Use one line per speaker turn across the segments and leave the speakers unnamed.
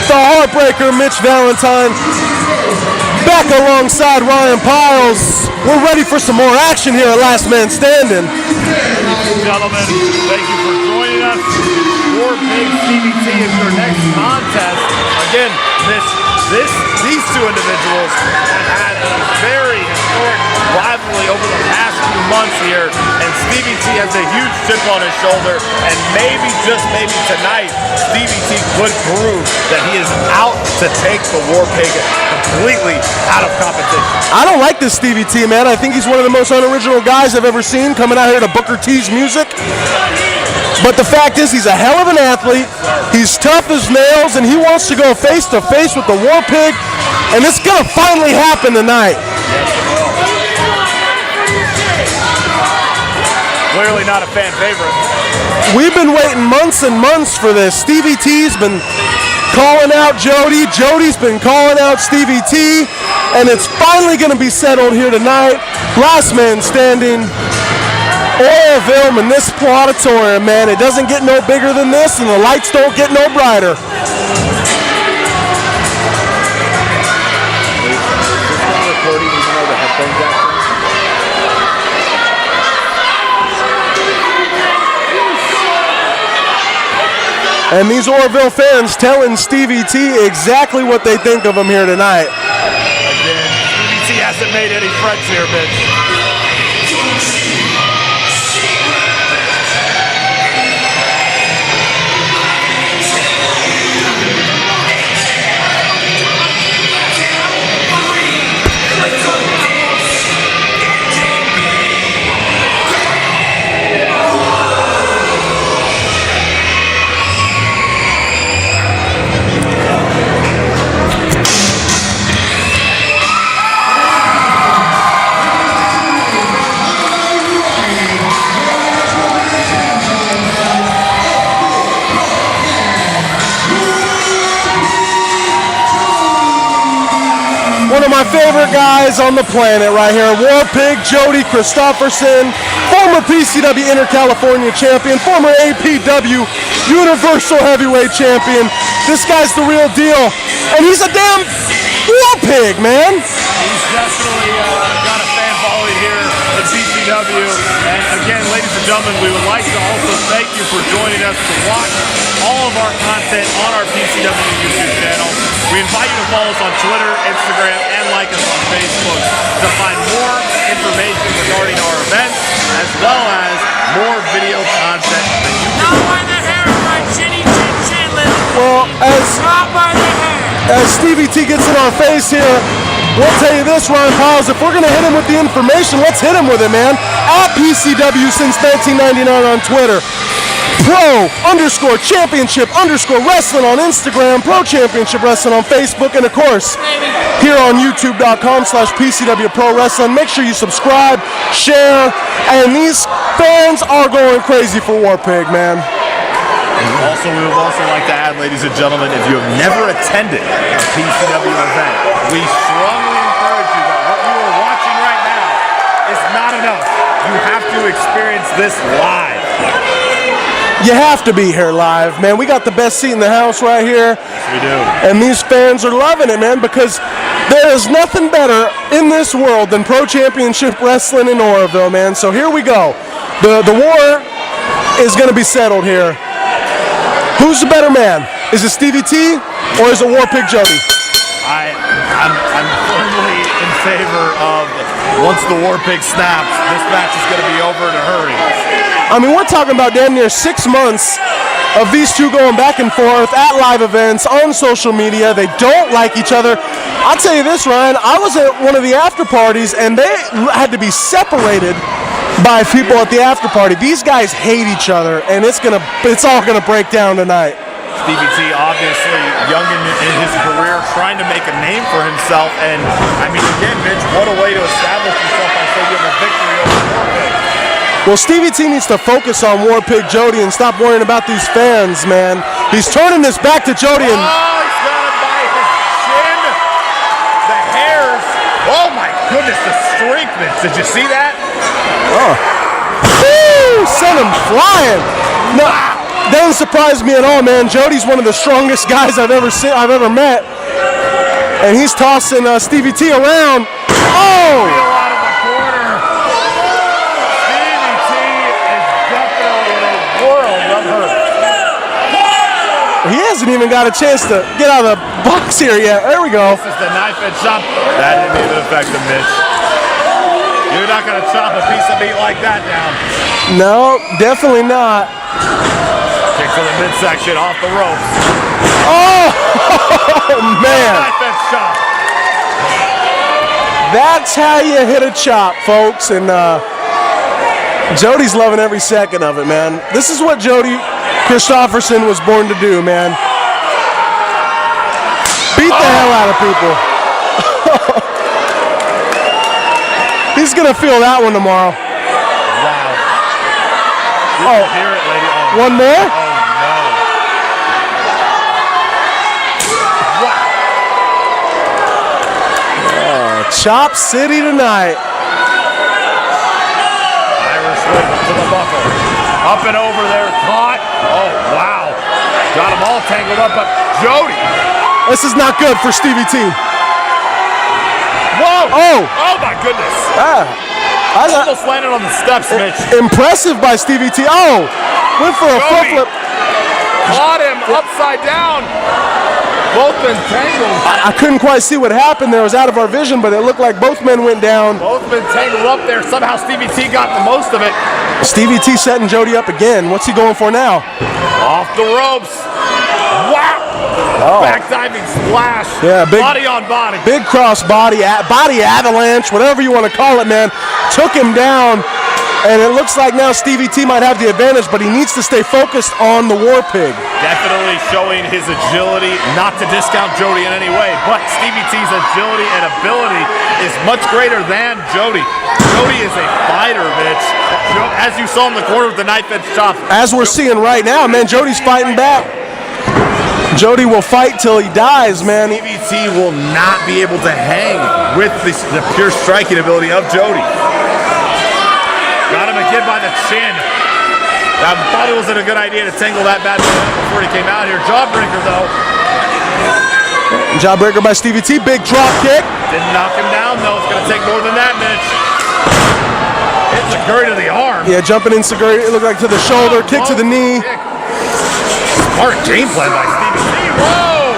the Heartbreaker, Mitch Valentine, back alongside Ryan Piles. We're ready for some more action here at Last Man Standing.
Gentlemen, thank you for joining us. War Pig CBT is your next contest. Again, these two individuals have had a very historic rivalry over the past few months here, and Stevie T has a huge chip on his shoulder, and maybe, just maybe tonight, Stevie T could prove that he is out to take the War Pig completely out of competition.
I don't like this Stevie T, man. I think he's one of the most unoriginal guys I've ever seen coming out here to Booker T's music. But the fact is, he's a hell of an athlete. He's tough as nails, and he wants to go face to face with the War Pig, and it's gonna finally happen tonight.
Clearly not a fan favorite.
We've been waiting months and months for this. Stevie T's been calling out Jody. Jody's been calling out Stevie T, and it's finally gonna be settled here tonight. Last Man Standing. Oilville in this auditorium, man. It doesn't get no bigger than this, and the lights don't get no brighter. And these Oroville fans telling Stevie T exactly what they think of him here tonight.
Again, Stevie T hasn't made any friends here, bitch.
One of my favorite guys on the planet right here, War Pig Jody Kristofferson, former PCW Inter-California champion, former APW Universal Heavyweight champion. This guy's the real deal, and he's a damn War Pig, man.
He's definitely got a fan following here at PCW. And again, ladies and gentlemen, we would like to also thank you for joining us to watch all of our content on our PCW YouTube channel. We invite you to follow us on Twitter, Instagram, and like us on Facebook to find more information regarding our events, as well as more video content that you can
by the hair of my chinny chin chinless.
Well,
Not by the hair.
as Stevie T gets in our face here, we'll tell you this, Ryan Piles, if we're going to hit him with the information, let's hit him with it, man. At PCW since 1999 on Twitter. Pro_championship_wrestling on Instagram, Pro Championship Wrestling on Facebook, and of course, here on YouTube.com/PCW Pro Wrestling. Make sure you subscribe, share, and these fans are going crazy for War Pig, man.
Also, we would also like to add, ladies and gentlemen, if you have never attended a PCW event, we strongly encourage you that what you are watching right now is not enough. You have to experience this live.
You have to be here live, man. We got the best seat in the house right here.
Yes, we do.
And these fans are loving it, man, because there is nothing better in this world than Pro Championship Wrestling in Oroville, man. So here we go. The war is going to be settled here. Who's the better man? Is it Stevie T or is it War Pig Jody?
I'm firmly in favor of, once the War Pig snaps, this match is going to be over in a hurry.
I mean, we're talking about damn near 6 months of these two going back and forth at live events, on social media. They don't like each other. I'll tell you this, Ryan, I was at one of the after parties, and they had to be separated by people at the after party. These guys hate each other, and it's all gonna break down tonight.
Stevie T, obviously young in his career, trying to make a name for himself, and I mean, again, Mitch, what a way to establish himself by saying you have a victory over War Pig.
Well, Stevie T needs to focus on War Pig Jody and stop worrying about these fans, man. He's turning this back to Jody, and
he's got him by his chin. The hairs. Oh my goodness, the strength. Did you see that?
oh, woo, sent him flying. No, doesn't surprise me at all, man. Jody's one of the strongest guys I've ever met, and he's tossing Stevie T around. Oh!
Out of the corner. Stevie T is definitely in a world of hurt.
He hasn't even got a chance to get out of the box here yet. There we go.
This is the knife edge chop. That didn't even affect him, Mitch. You're not going to chop a piece of meat like that down.
No, definitely not.
Kick to the midsection, off the ropes.
Oh, man.
Knife edge chop.
That's how you hit a chop, folks. And Jody's loving every second of it, man. This is what Jody Kristofferson was born to do, man. Beat the hell out of people. He's going to feel that one tomorrow.
Wow. You
Oh,
can hear it, lady. Oh,
one more?
oh, no. Wow.
Chop City tonight.
Irish whip to the buckle. Up and over there, caught. Oh, wow. Got them all tangled up, but Jody.
This is not good for Stevie T.
Whoa!
Oh!
Oh my goodness! Almost landed on the steps, Mitch.
Impressive by Stevie T. Oh! Went for a foot flip.
Caught him upside down. Both been tangled.
I couldn't quite see what happened there. It was out of our vision, but it looked like both men went down.
Both been tangled up there. Somehow Stevie T got the most of it.
Stevie T setting Jody up again. What's he going for now?
Off the ropes. Wow!
Oh.
Back diving splash.
Yeah, big
body on body.
Big cross body avalanche, whatever you want to call it, man. Took him down, and it looks like now Stevie T might have the advantage, but he needs to stay focused on the War Pig.
Definitely showing his agility, not to discount Jody in any way, but Stevie T's agility and ability is much greater than Jody. Jody is a fighter, Mitch. As you saw in the corner with the knife edge chop.
As we're seeing right now, man, Jody's fighting back. Jody will fight till he dies, man.
Stevie T will not be able to hang with the pure striking ability of Jody. Got him again by the chin. I thought it wasn't a good idea to tangle that bad before he came out here. Jawbreaker, though.
Jawbreaker by Stevie T. Big drop kick.
Didn't knock him down, though. It's going to take more than that, Mitch. Hits a Gurry to the arm.
Yeah, jumping in Seguri. It looked like to the shoulder. Kick to the knee.
Kick. Smart game plan by Stevie T. Whoa!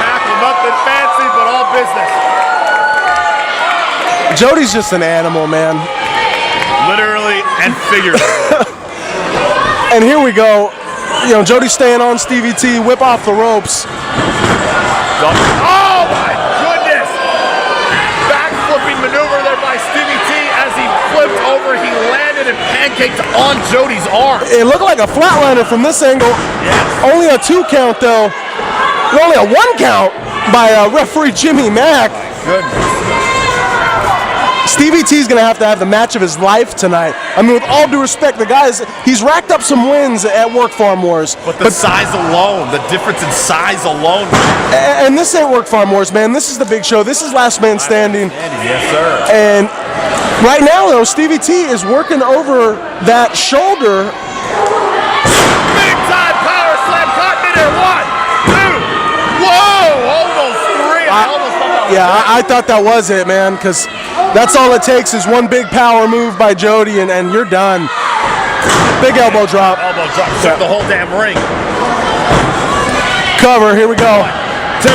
Tackle, nothing fancy, but all business.
Jody's just an animal, man.
Literally and figuratively.
And here we go. You know, Jody's staying on Stevie T. Whip off the ropes.
Oh my goodness! Back-flipping maneuver there by Stevie T. As he flipped over, he landed and pancaked on Jody's arm.
It looked like a flatliner from this angle.
Yes.
Only a 2 count, though. Only a 1 count by referee Jimmy Mack.
Goodness.
Stevie T's going to have the match of his life tonight. I mean, with all due respect, the guy he's racked up some wins at Work Farm Wars.
But the size alone, the difference in size alone.
And this ain't Work Farm Wars, man. This is the big show. This is Last Man Standing.
Yes, sir.
And right now, though, Stevie T is working over that shoulder.
Big time power slam caught me there. 1, 2. Whoa! Almost 3. I almost thought that was
Yeah, I thought that was it, man, because that's all it takes is one big power move by Jody, and you're done. Big elbow drop.
Elbow drop. Took the whole damn ring.
Cover, here we go.
1, 2.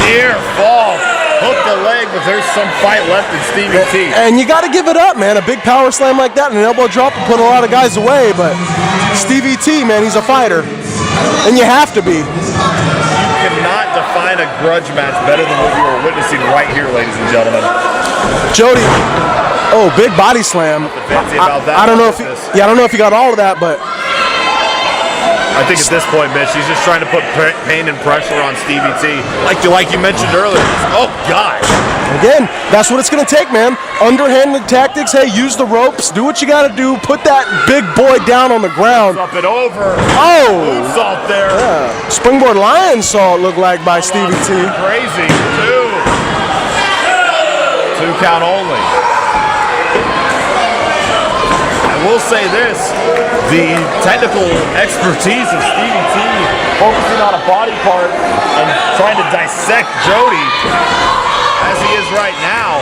Near fall. Hook the leg, but there's some fight left in Stevie T.
And you got to give it up, man. A big power slam like that and an elbow drop will put a lot of guys away, but Stevie T, man, he's a fighter. And you have to be.
You cannot define a grudge match better than what you are witnessing right here, ladies and gentlemen.
Jody, oh, big body slam.
Fancy about that.
I don't know if I don't know if he got all of that, but
I think at this point, Mitch, he's just trying to put pain and pressure on Stevie T. Like you mentioned earlier. Oh, God.
again, that's what it's going to take, man. Underhanded tactics. Hey, use the ropes. Do what you got to do. Put that big boy down on the ground.
Up and over.
Oh.
Moonsault there.
Yeah. Springboard lion saw it look like by Stevie T.
Crazy. 2 count only. will say this, the technical expertise of Stevie T focusing on a body part and trying to dissect Jody as he is right now.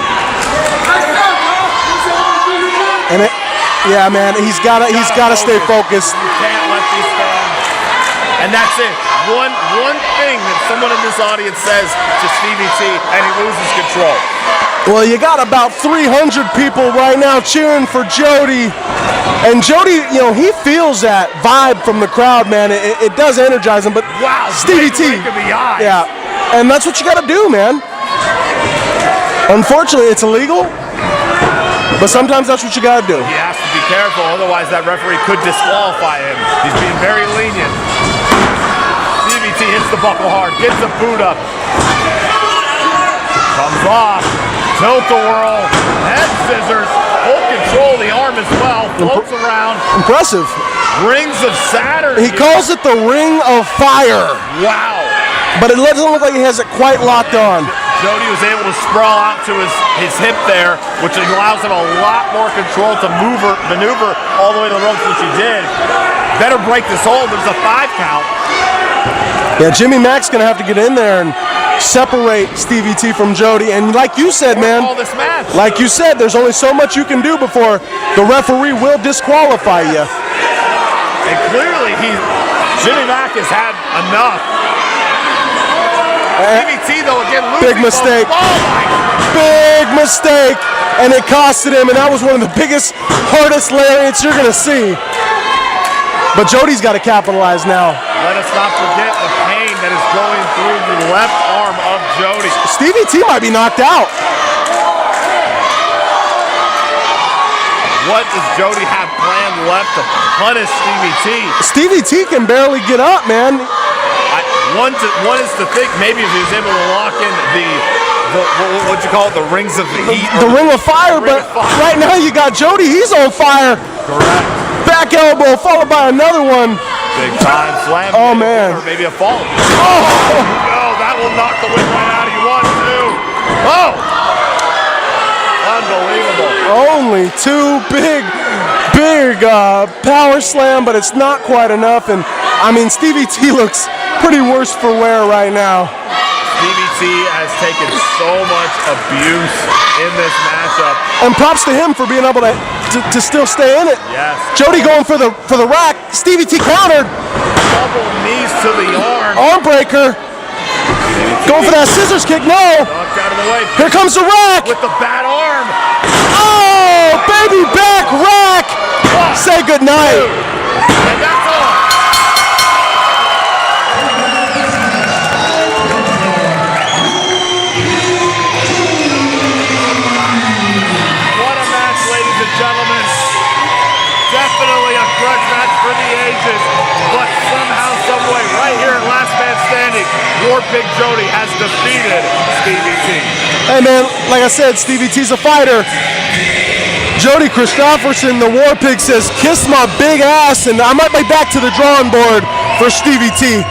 And yeah, man, he's gotta stay focused.
You can't let these stand. And that's it. One thing that someone in this audience says to Stevie T, and he loses control.
Well, you got about 300 people right now cheering for Jody. And Jody, you know, he feels that vibe from the crowd, man. It does energize him, but
wow,
Stevie T.
Of the eyes.
Yeah, and that's what you got to do, man. Unfortunately, it's illegal, but sometimes that's what you got to do.
He has to be careful, otherwise that referee could disqualify him. He's being very lenient. Stevie T hits the buckle hard, gets the boot up. Comes off, tilt-a-whirl, head scissors, full control of the arm as well, floats around.
Impressive.
Rings of Saturn.
He calls it the Ring of Fire.
Wow.
But it doesn't look like he has it quite locked on.
Jody was able to sprawl out to his hip there, which allows him a lot more control to maneuver all the way to the ropes, which he did. Better break this hold. There's a 5 count.
Yeah, Jimmy Mac's going to have to get in there and separate Stevie T from Jody. And like you said, man,
this match.
Like you said, there's only so much you can do before the referee will disqualify you.
And clearly, Jimmy Mac has had enough. Stevie T, though, again, losing.
Big mistake.
Oh, my God.
Big mistake. And it costed him, and that was one of the biggest, hardest lariats you're going to see. But Jody's got to capitalize now.
Let us not forget the pain that is going through the left arm of Jody.
Stevie T might be knocked out.
What does Jody have planned left to punish Stevie T?
Stevie T can barely get up, man.
One is to think maybe if he was able to lock in what you call it, the rings of heat.
The Ring of Fire, but right now you got Jody, he's on fire.
Correct.
Back elbow followed by another one.
Big time slam.
Oh, man.
Or maybe a fall.
Oh,
that will knock the wind right out of you. 1, 2. Oh! Unbelievable.
Only 2 big power slam, but it's not quite enough. And I mean, Stevie T looks pretty worse for wear right now.
Stevie T has taken so much abuse in this matchup.
And props to him for being able to still stay in it.
Yes.
Jody going for the rack. Stevie T countered.
Double knees to the arm.
Arm breaker. Going for that scissors kick. No.
Knocked out of the way.
Here comes the rack.
With the bad arm.
Oh, baby back rack. Say goodnight.
And that's all. Gentlemen, definitely a grudge match for the ages, but somehow, someway, right here at Last Man Standing, War Pig Jody has defeated Stevie T.
Hey man, like I said, Stevie T's a fighter. Jody Kristofferson, the War Pig, says, "Kiss my big ass," and I might be back to the drawing board for Stevie T.